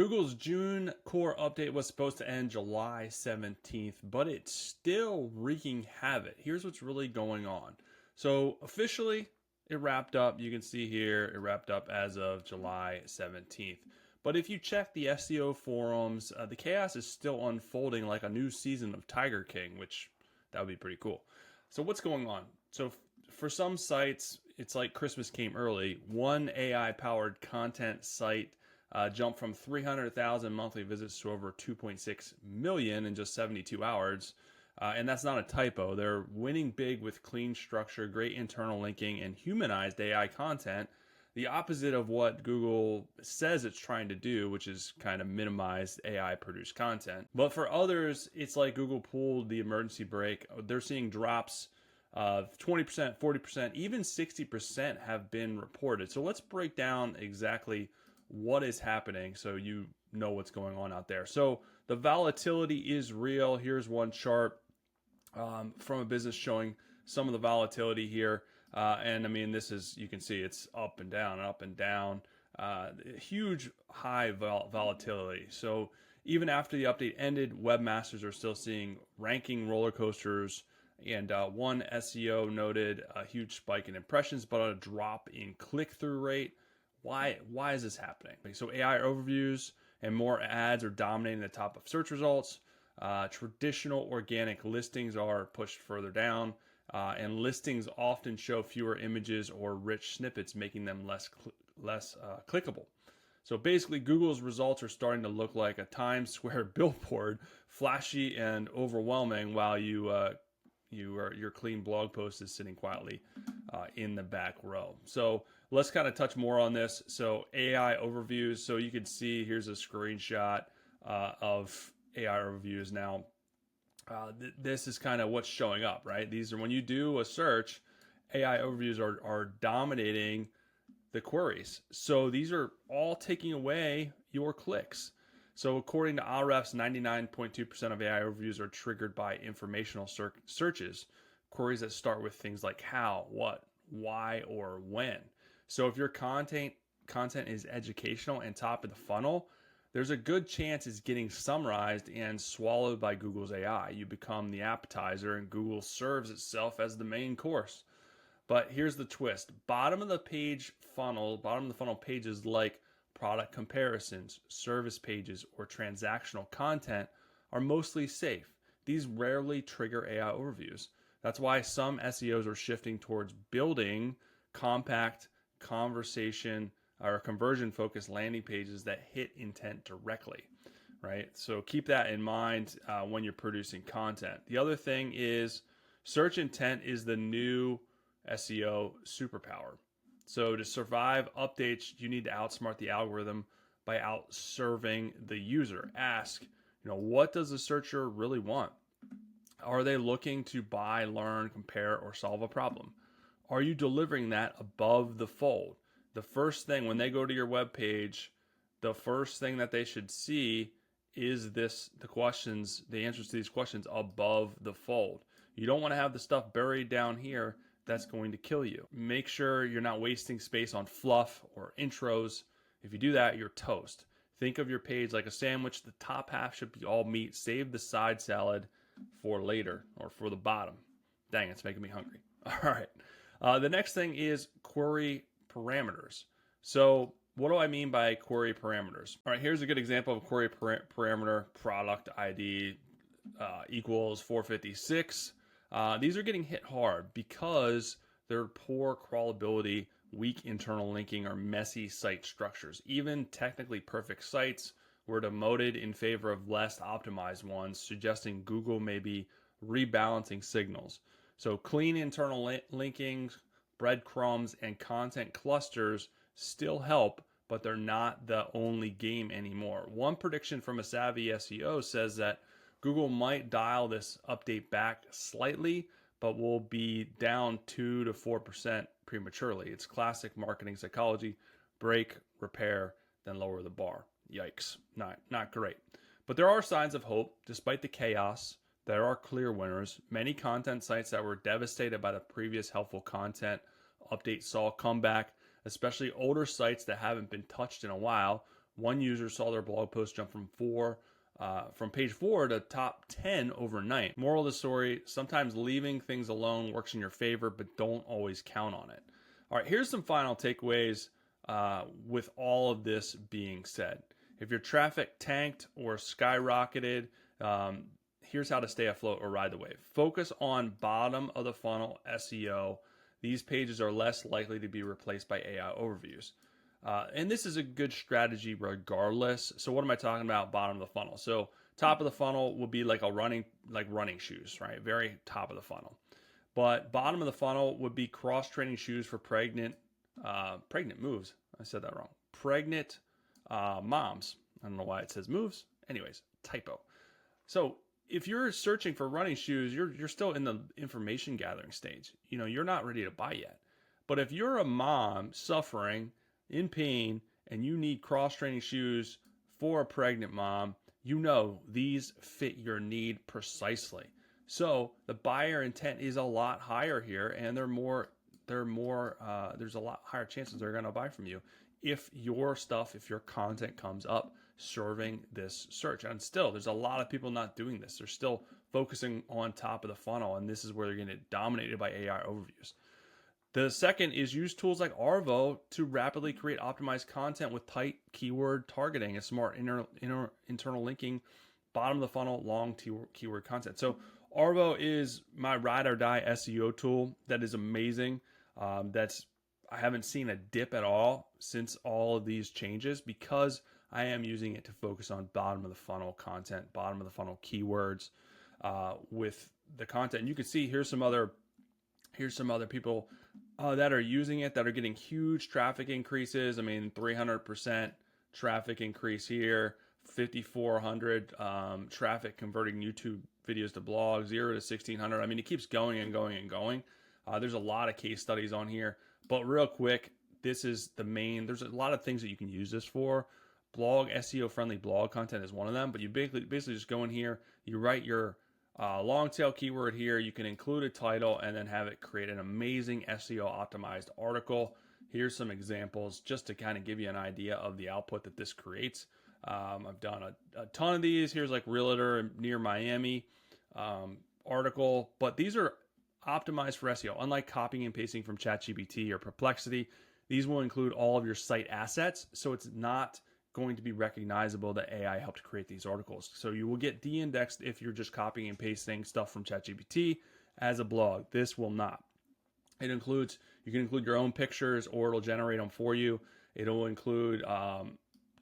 Google's June core update was supposed to end July 17th, but it's still wreaking havoc. Here's what's really going on. So officially, it wrapped up. You can see here, it wrapped up as of July 17th. But if you check the SEO forums, the chaos is still unfolding like a new season of Tiger King, which that would be pretty cool. So what's going on? So for some sites, it's like Christmas came early. One AI-powered content site jumped from 300,000 monthly visits to over 2.6 million in just 72 hours. And that's not a typo. They're winning big with clean structure, great internal linking, and humanized AI content. The opposite of what Google says it's trying to do, which is kind of minimize AI-produced content. But for others, it's like Google pulled the emergency brake. They're seeing drops of 20%, 40%, even 60% have been reported. So let's break down exactly what is happening so you know what's going on out there. So the volatility is real. Here's one chart from a business showing some of the volatility here. And I mean, this is, you can see it's up and down, up and down, huge high volatility. So even after the update ended, webmasters are still seeing ranking roller coasters. And one SEO noted a huge spike in impressions, but a drop in click-through rate. Why is this happening? So AI overviews and more ads are dominating the top of search results. Traditional organic listings are pushed further down. And listings often show fewer images or rich snippets, making them less clickable. So basically, Google's results are starting to look like a Times Square billboard, flashy and overwhelming, while your clean blog post is sitting quietly in the back row. So let's kind of touch more on this. So AI overviews. So you can see here's a screenshot of AI overviews now. This is kind of what's showing up, right? These are when you do a search, AI overviews are dominating the queries. So these are all taking away your clicks. So according to Ahrefs, 99.2% of AI overviews are triggered by informational searches, queries that start with things like how, what, why, or when. So if your content is educational and top of the funnel, there's a good chance it's getting summarized and swallowed by Google's AI. You become the appetizer and Google serves itself as the main course. But here's the twist. Bottom of the funnel pages like product comparisons, service pages, or transactional content are mostly safe. These rarely trigger AI overviews. That's why some SEOs are shifting towards building compact conversation or conversion-focused landing pages that hit intent directly, right? So keep that in mind when you're producing content. The other thing is search intent is the new SEO superpower. So to survive updates, you need to outsmart the algorithm by outserving the user. Ask, what does the searcher really want? Are they looking to buy, learn, compare, or solve a problem? Are you delivering that above the fold? The first thing when they go to your web page, the first thing that they should see is the answers to these questions above the fold. You don't want to have the stuff buried down here. That's going to kill you. Make sure you're not wasting space on fluff or intros. If you do that, you're toast. Think of your page like a sandwich. The top half should be all meat. Save the side salad for later or for the bottom. Dang, it's making me hungry. All right. The next thing is query parameters. So what do I mean by query parameters? All right, here's a good example of a query parameter. Product ID equals 456. These are getting hit hard because they're poor crawlability, weak internal linking, or messy site structures. Even technically perfect sites were demoted in favor of less optimized ones, suggesting Google may be rebalancing signals. So clean internal linkings, breadcrumbs, and content clusters still help, but they're not the only game anymore. One prediction from a savvy SEO says that Google might dial this update back slightly, but will be down 2 to 4% prematurely. It's classic marketing psychology: break, repair, then lower the bar. Yikes, not great. But there are signs of hope. Despite the chaos, there are clear winners. Many content sites that were devastated by the previous helpful content update saw a comeback, especially older sites that haven't been touched in a while. One user saw their blog post jump from page 4 to top 10 overnight. Moral of the story, sometimes leaving things alone works in your favor, but don't always count on it. All right, here's some final takeaways with all of this being said. If your traffic tanked or skyrocketed, here's how to stay afloat or ride the wave. Focus on bottom of the funnel SEO. These pages are less likely to be replaced by AI overviews. And this is a good strategy regardless. So what am I talking about? Bottom of the funnel. So top of the funnel would be like running shoes, right? Very top of the funnel. But bottom of the funnel would be cross-training shoes for pregnant moves. I said that wrong. Pregnant moms. I don't know why it says moves. Anyways, typo. So if you're searching for running shoes, you're still in the information gathering stage. You're not ready to buy yet. But if you're a mom suffering in pain and you need cross-training shoes for a pregnant mom, these fit your need precisely. So the buyer intent is a lot higher here, and there's a lot higher chances they're going to buy from you if your content comes up serving this search. And still, there's a lot of people not doing this. They're still focusing on top of the funnel, and this is where they're going to get dominated by AI overviews. The second is use tools like Arvow to rapidly create optimized content with tight keyword targeting and smart internal linking, bottom of the funnel, long keyword content. So Arvow is my ride or die SEO tool that is amazing. I haven't seen a dip at all since all of these changes because I am using it to focus on bottom of the funnel content, bottom of the funnel keywords with the content. And you can see here's some other people that are using it that are getting huge traffic increases. 300% traffic increase here, 5,400 traffic converting YouTube videos to blogs, 0 to 1,600. It keeps going and going and going. There's a lot of case studies on here, but real quick, this is the main. There's a lot of things that you can use this for. Blog, SEO friendly blog content is one of them, but you basically just go in here, you write your long tail keyword here, you can include a title and then have it create an amazing SEO optimized article. Here's some examples just to kind of give you an idea of the output that this creates. I've done a ton of these. Here's like realtor near Miami article, but these are optimized for SEO. Unlike copying and pasting from ChatGPT or Perplexity, these will include all of your site assets, so it's not going to be recognizable that AI helped create these articles. So you will get de-indexed if you're just copying and pasting stuff from ChatGPT as a blog. This will not. You can include your own pictures or it'll generate them for you. It'll include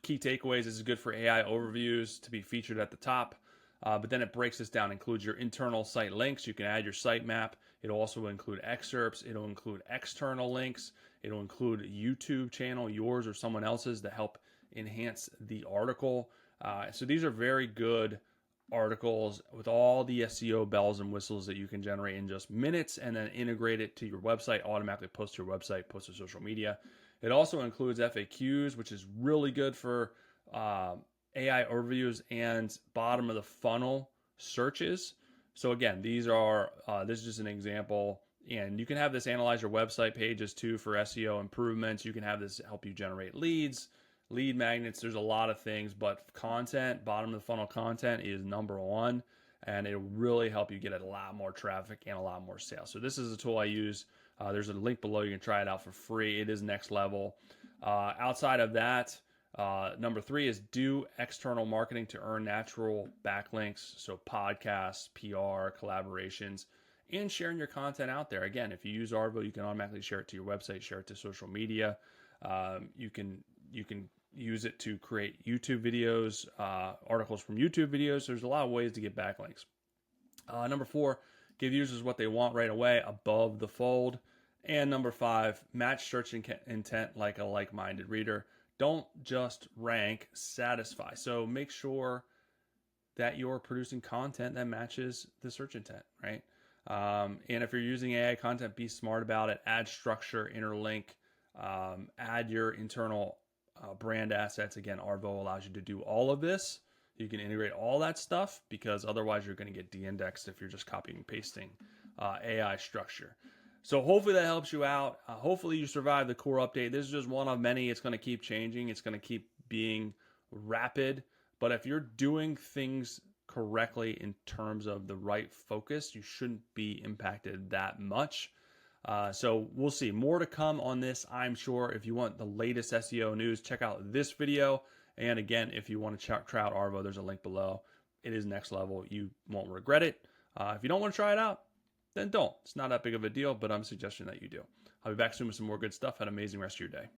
key takeaways. This is good for AI overviews to be featured at the top. But then it breaks this down, includes your internal site links. You can add your sitemap. It'll also include excerpts. It'll include external links. It'll include YouTube channel, yours or someone else's, to help enhance the article. So these are very good articles with all the SEO bells and whistles that you can generate in just minutes and then integrate it to your website, automatically post to your website, post to social media. It also includes FAQs, which is really good for AI overviews and bottom of the funnel searches. So again, this is just an example, and you can have this analyze your website pages too for SEO improvements. You can have this help you generate leads, lead magnets. There's a lot of things, but content, bottom of the funnel content is number one, and it'll really help you get a lot more traffic and a lot more sales. So this is a tool I use. There's a link below. You can try it out for free. It is next level. Outside of that, number 3 is do external marketing to earn natural backlinks. So podcasts, PR, collaborations, and sharing your content out there. Again, if you use Arvow, you can automatically share it to your website, share it to social media. You can use it to create YouTube videos, articles from YouTube videos. There's a lot of ways to get backlinks. Number 4, give users what they want right away, above the fold. And number 5, match search intent like a like-minded reader. Don't just rank, satisfy. So make sure that you're producing content that matches the search intent, right? And if you're using AI content, be smart about it. Add structure, interlink, add your internal brand assets. Again, Arvow allows you to do all of this. You can integrate all that stuff because otherwise you're going to get de-indexed if you're just copying and pasting AI structure. So hopefully that helps you out. Hopefully you survive the core update. This is just one of many. It's going to keep changing. It's going to keep being rapid, but if you're doing things correctly in terms of the right focus, you shouldn't be impacted that much. So we'll see. More to come on this, I'm sure. If you want the latest SEO news, check out this video. And again, if you want to try out Arvow, there's a link below. It is next level. You won't regret it. If you don't want to try it out, then don't. It's not that big of a deal, but I'm suggesting that you do. I'll be back soon with some more good stuff. Have an amazing rest of your day.